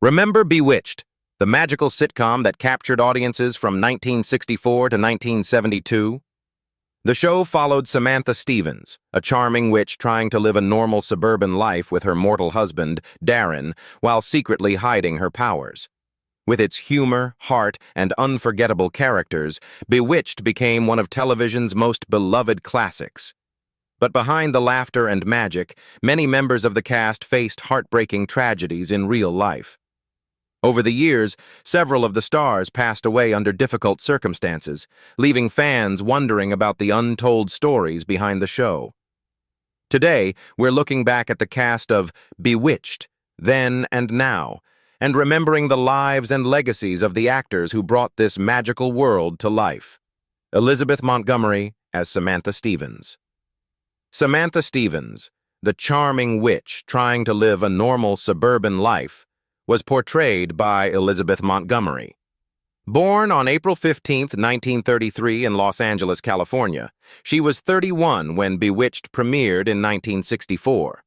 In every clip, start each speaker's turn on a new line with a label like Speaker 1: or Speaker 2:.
Speaker 1: Remember Bewitched, the magical sitcom that captured audiences from 1964 to 1972? The show followed Samantha Stevens, a charming witch trying to live a normal suburban life with her mortal husband, Darren, while secretly hiding her powers. With its humor, heart, and unforgettable characters, Bewitched became one of television's most beloved classics. But behind the laughter and magic, many members of the cast faced heartbreaking tragedies in real life. Over the years, several of the stars passed away under difficult circumstances, leaving fans wondering about the untold stories behind the show. Today, we're looking back at the cast of Bewitched, Then and Now, and remembering the lives and legacies of the actors who brought this magical world to life. Elizabeth Montgomery as Samantha Stevens. Samantha Stevens, the charming witch trying to live a normal suburban life, was portrayed by Elizabeth Montgomery. Born on April 15, 1933 in Los Angeles, California, she was 31 when Bewitched premiered in 1964.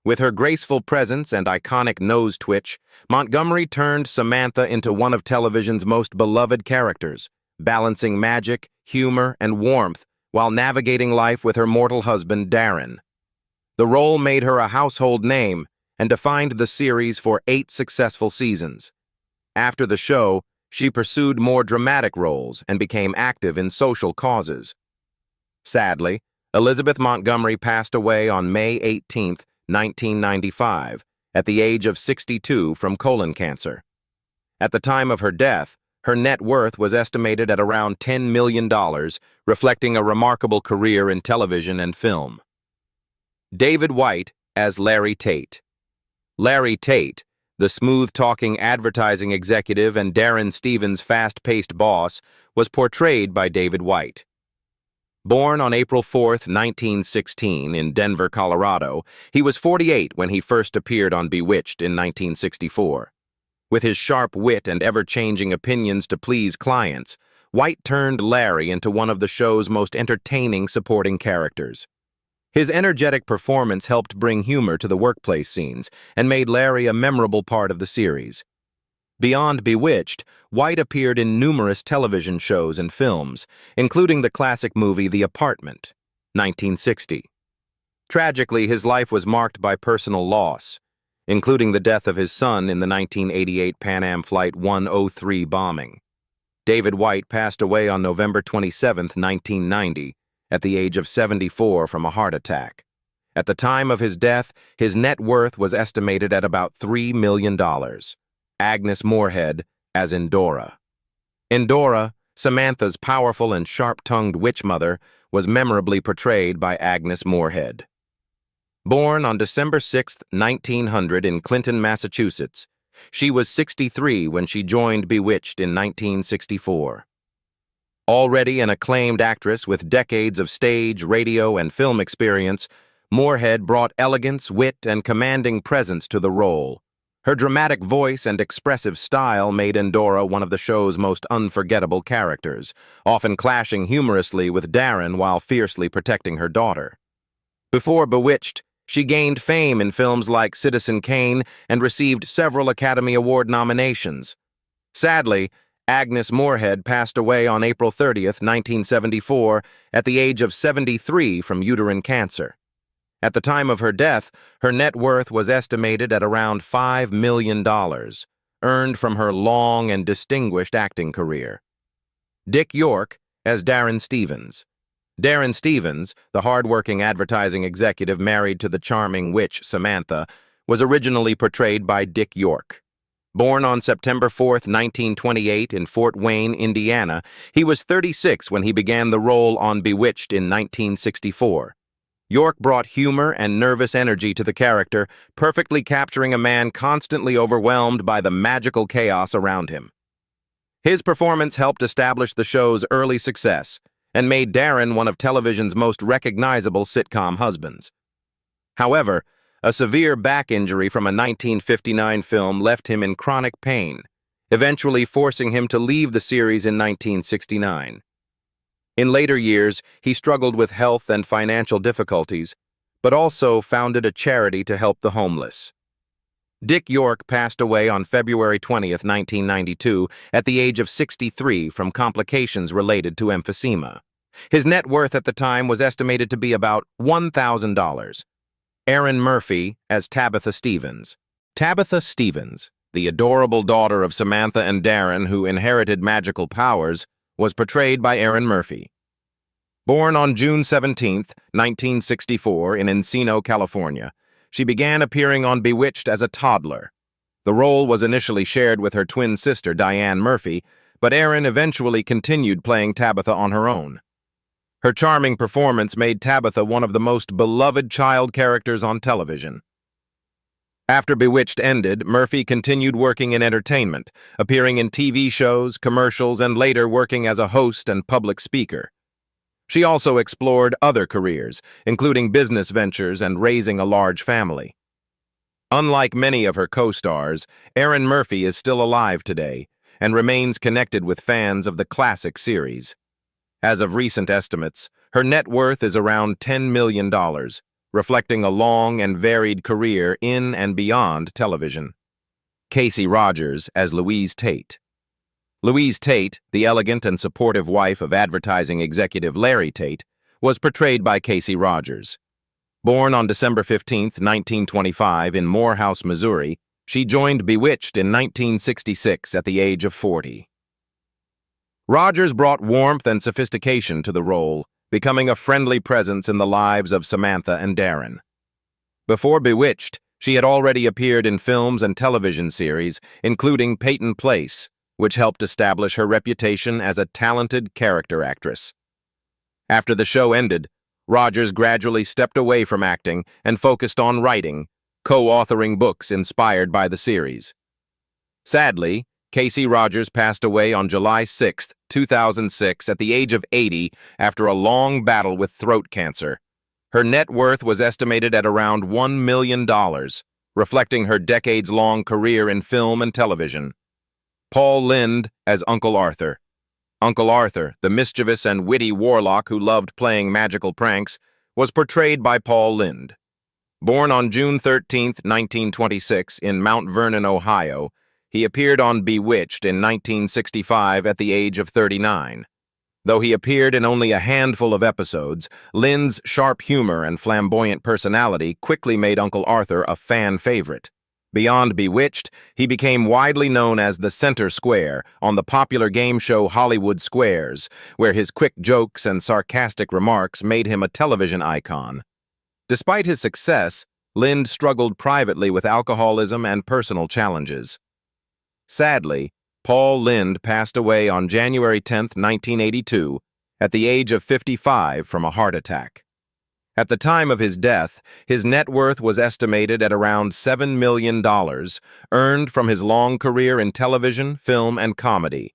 Speaker 1: With her graceful presence and iconic nose twitch, Montgomery turned Samantha into one of television's most beloved characters, balancing magic, humor, and warmth while navigating life with her mortal husband, Darren. The role made her a household name and defined the series for 8 successful seasons. After the show, she pursued more dramatic roles and became active in social causes. Sadly, Elizabeth Montgomery passed away on May 18, 1995, at the age of 62 from colon cancer. At the time of her death, her net worth was estimated at around $10 million, reflecting a remarkable career in television and film. David White as Larry Tate. Larry Tate, the smooth-talking advertising executive and Darren Stevens' fast-paced boss, was portrayed by David White. Born on April 4, 1916, in Denver, Colorado, he was 48 when he first appeared on Bewitched in 1964. With his sharp wit and ever-changing opinions to please clients, White turned Larry into one of the show's most entertaining supporting characters. His energetic performance helped bring humor to the workplace scenes and made Larry a memorable part of the series. Beyond Bewitched, White appeared in numerous television shows and films, including the classic movie The Apartment, 1960. Tragically, his life was marked by personal loss, including the death of his son in the 1988 Pan Am Flight 103 bombing. David White passed away on November 27, 1990, at the age of 74 from a heart attack. At the time of his death, his net worth was estimated at about $3 million. Agnes Morehead as Endora. Endora, Samantha's powerful and sharp-tongued witch mother, was memorably portrayed by Agnes Morehead. Born on December 6, 1900 in Clinton, Massachusetts, she was 63 when she joined Bewitched in 1964. Already an acclaimed actress with decades of stage, radio, and film experience, Morehead brought elegance, wit, and commanding presence to the role. Her dramatic voice and expressive style made Endora one of the show's most unforgettable characters, often clashing humorously with Darren while fiercely protecting her daughter. Before Bewitched, she gained fame in films like Citizen Kane and received several Academy Award nominations. Sadly, Agnes Morehead passed away on April 30, 1974, at the age of 73 from uterine cancer. At the time of her death, her net worth was estimated at around $5 million, earned from her long and distinguished acting career. Dick York as Darren Stevens. Darren Stevens, the hard-working advertising executive married to the charming witch Samantha, was originally portrayed by Dick York. Born on September 4, 1928 in Fort Wayne, Indiana, he was 36 when he began the role on Bewitched in 1964. York brought humor and nervous energy to the character, perfectly capturing a man constantly overwhelmed by the magical chaos around him. His performance helped establish the show's early success and made Darren one of television's most recognizable sitcom husbands. However, a severe back injury from a 1959 film left him in chronic pain, eventually forcing him to leave the series in 1969. In later years, he struggled with health and financial difficulties, but also founded a charity to help the homeless. Dick York passed away on February 20th, 1992, at the age of 63 from complications related to emphysema. His net worth at the time was estimated to be about $1,000. Erin Murphy as Tabitha Stevens. Tabitha Stevens, the adorable daughter of Samantha and Darren who inherited magical powers, was portrayed by Erin Murphy. Born on June 17, 1964, in Encino, California, she began appearing on Bewitched as a toddler. The role was initially shared with her twin sister, Diane Murphy, but Erin eventually continued playing Tabitha on her own. Her charming performance made Tabitha one of the most beloved child characters on television. After Bewitched ended, Murphy continued working in entertainment, appearing in TV shows, commercials, and later working as a host and public speaker. She also explored other careers, including business ventures and raising a large family. Unlike many of her co-stars, Erin Murphy is still alive today and remains connected with fans of the classic series. As of recent estimates, her net worth is around $10 million, reflecting a long and varied career in and beyond television. Casey Rogers as Louise Tate. Louise Tate, the elegant and supportive wife of advertising executive Larry Tate, was portrayed by Casey Rogers. Born on December 15, 1925, in Morehouse, Missouri, she joined Bewitched in 1966 at the age of 40. Rogers brought warmth and sophistication to the role, becoming a friendly presence in the lives of Samantha and Darren. Before Bewitched, she had already appeared in films and television series, including Peyton Place, which helped establish her reputation as a talented character actress. After the show ended, Rogers gradually stepped away from acting and focused on writing, co-authoring books inspired by the series. Sadly, Casey Rogers passed away on July 6, 2006, at the age of 80 after a long battle with throat cancer. Her net worth was estimated at around $1 million, reflecting her decades-long career in film and television. Paul Lynde as Uncle Arthur. Uncle Arthur, the mischievous and witty warlock who loved playing magical pranks, was portrayed by Paul Lynde. Born on June 13, 1926, in Mount Vernon, Ohio, he appeared on Bewitched in 1965 at the age of 39. Though he appeared in only a handful of episodes, Lynde's sharp humor and flamboyant personality quickly made Uncle Arthur a fan favorite. Beyond Bewitched, he became widely known as the Center Square on the popular game show Hollywood Squares, where his quick jokes and sarcastic remarks made him a television icon. Despite his success, Lynde struggled privately with alcoholism and personal challenges. Sadly, Paul Lynde passed away on January 10, 1982, at the age of 55 from a heart attack. At the time of his death, his net worth was estimated at around $7 million, earned from his long career in television, film, and comedy.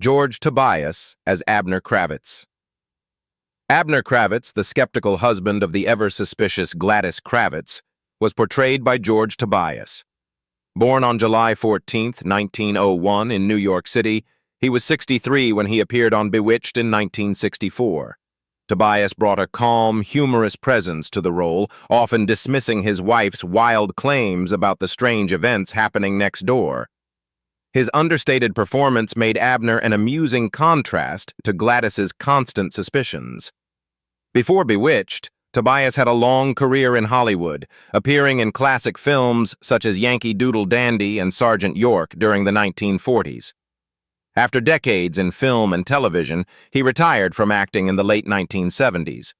Speaker 1: George Tobias as Abner Kravitz. Abner Kravitz, the skeptical husband of the ever-suspicious Glattis Kravitz, was portrayed by George Tobias. Born on July 14, 1901, in New York City, he was 63 when he appeared on Bewitched in 1964. Tobias brought a calm, humorous presence to the role, often dismissing his wife's wild claims about the strange events happening next door. His understated performance made Abner an amusing contrast to Glattis's constant suspicions. Before Bewitched, Tobias had a long career in Hollywood, appearing in classic films such as Yankee Doodle Dandy and Sergeant York during the 1940s. After decades in film and television, he retired from acting in the late 1970s.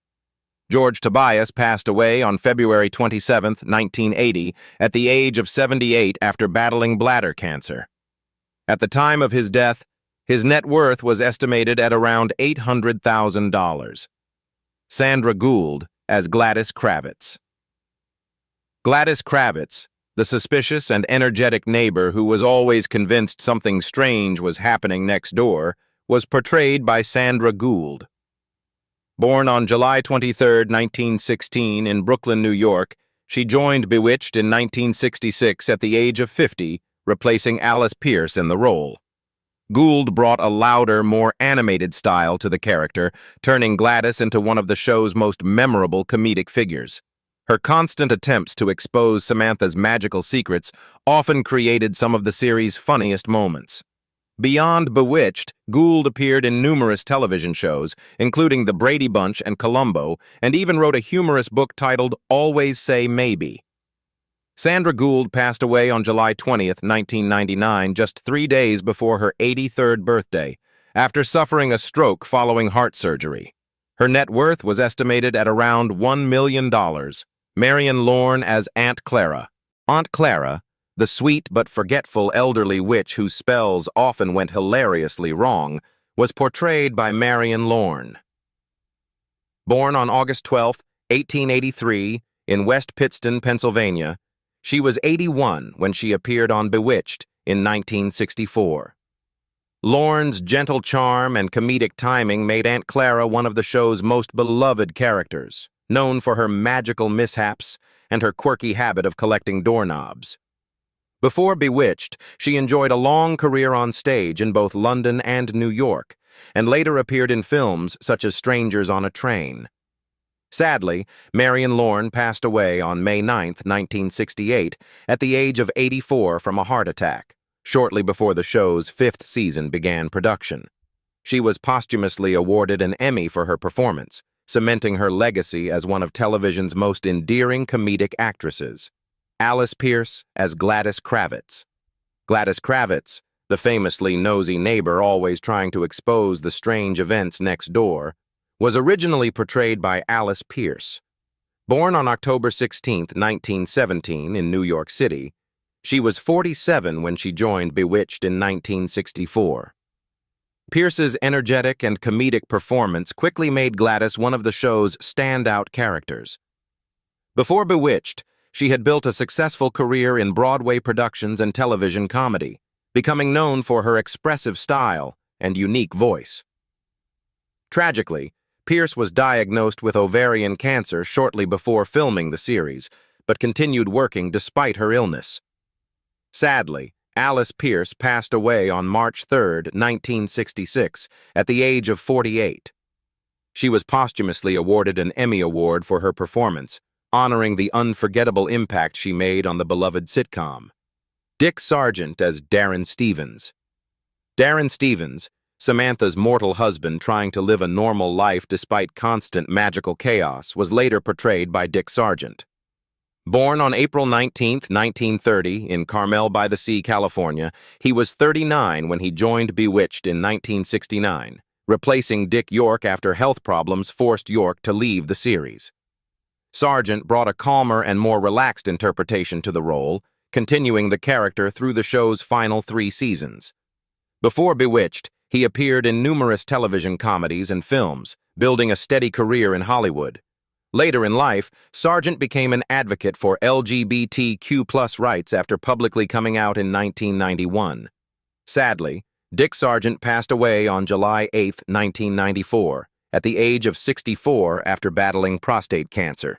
Speaker 1: George Tobias passed away on February 27, 1980, at the age of 78 after battling bladder cancer. At the time of his death, his net worth was estimated at around $800,000. Sandra Gould as Glattis Kravitz. Glattis Kravitz, the suspicious and energetic neighbor who was always convinced something strange was happening next door, was portrayed by Sandra Gould. Born on July 23, 1916, in Brooklyn, New York, she joined Bewitched in 1966 at the age of 50, replacing Alice Pierce in the role. Gould brought a louder, more animated style to the character, turning Glattis into one of the show's most memorable comedic figures. Her constant attempts to expose Samantha's magical secrets often created some of the series' funniest moments. Beyond Bewitched, Gould appeared in numerous television shows, including The Brady Bunch and Columbo, and even wrote a humorous book titled Always Say Maybe. Sandra Gould passed away on July 20th, 1999, just 3 days before her 83rd birthday, after suffering a stroke following heart surgery. Her net worth was estimated at around $1 million. Marian Lorn as Aunt Clara. Aunt Clara, the sweet but forgetful elderly witch whose spells often went hilariously wrong, was portrayed by Marian Lorn. Born on August 12, 1883, in West Pittston, Pennsylvania, she was 81 when she appeared on Bewitched in 1964. Lorne's gentle charm and comedic timing made Aunt Clara one of the show's most beloved characters, known for her magical mishaps and her quirky habit of collecting doorknobs. Before Bewitched, she enjoyed a long career on stage in both London and New York, and later appeared in films such as Strangers on a Train. Sadly, Marian Lorn passed away on May 9, 1968, at the age of 84 from a heart attack, shortly before the show's 5th season began production. She was posthumously awarded an Emmy for her performance, cementing her legacy as one of television's most endearing comedic actresses. Alice Pierce as Glattis Kravitz. Glattis Kravitz, the famously nosy neighbor always trying to expose the strange events next door, was originally portrayed by Alice Pierce. Born on October 16, 1917, in New York City, she was 47 when she joined Bewitched in 1964. Pierce's energetic and comedic performance quickly made Glattis one of the show's standout characters. Before Bewitched, she had built a successful career in Broadway productions and television comedy, becoming known for her expressive style and unique voice. Tragically, Pierce was diagnosed with ovarian cancer shortly before filming the series, but continued working despite her illness. Sadly, Alice Pierce passed away on March 3, 1966, at the age of 48. She was posthumously awarded an Emmy Award for her performance, honoring the unforgettable impact she made on the beloved sitcom. Dick Sargent as Darren Stevens. Darren Stevens, Samantha's mortal husband trying to live a normal life despite constant magical chaos, was later portrayed by Dick Sargent. Born on April 19, 1930, in Carmel-by-the-Sea, California, he was 39 when he joined Bewitched in 1969, replacing Dick York after health problems forced York to leave the series. Sargent brought a calmer and more relaxed interpretation to the role, continuing the character through the show's final 3 seasons. Before Bewitched, he appeared in numerous television comedies and films, building a steady career in Hollywood. Later in life, Sargent became an advocate for LGBTQ+ rights after publicly coming out in 1991. Sadly, Dick Sargent passed away on July 8, 1994, at the age of 64 after battling prostate cancer.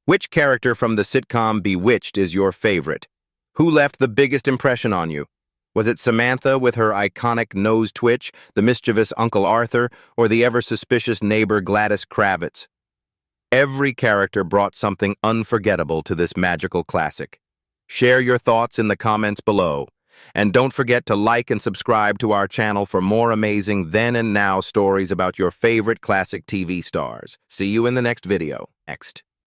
Speaker 1: Which character from the sitcom Bewitched is your favorite? Who left the biggest impression on you? Was it Samantha with her iconic nose twitch, the mischievous Uncle Arthur, or the ever-suspicious neighbor Glattis Kravitz? Every character brought something unforgettable to this magical classic. Share your thoughts in the comments below. And don't forget to like and subscribe to our channel for more amazing then and now stories about your favorite classic TV stars. See you in the next video. Next.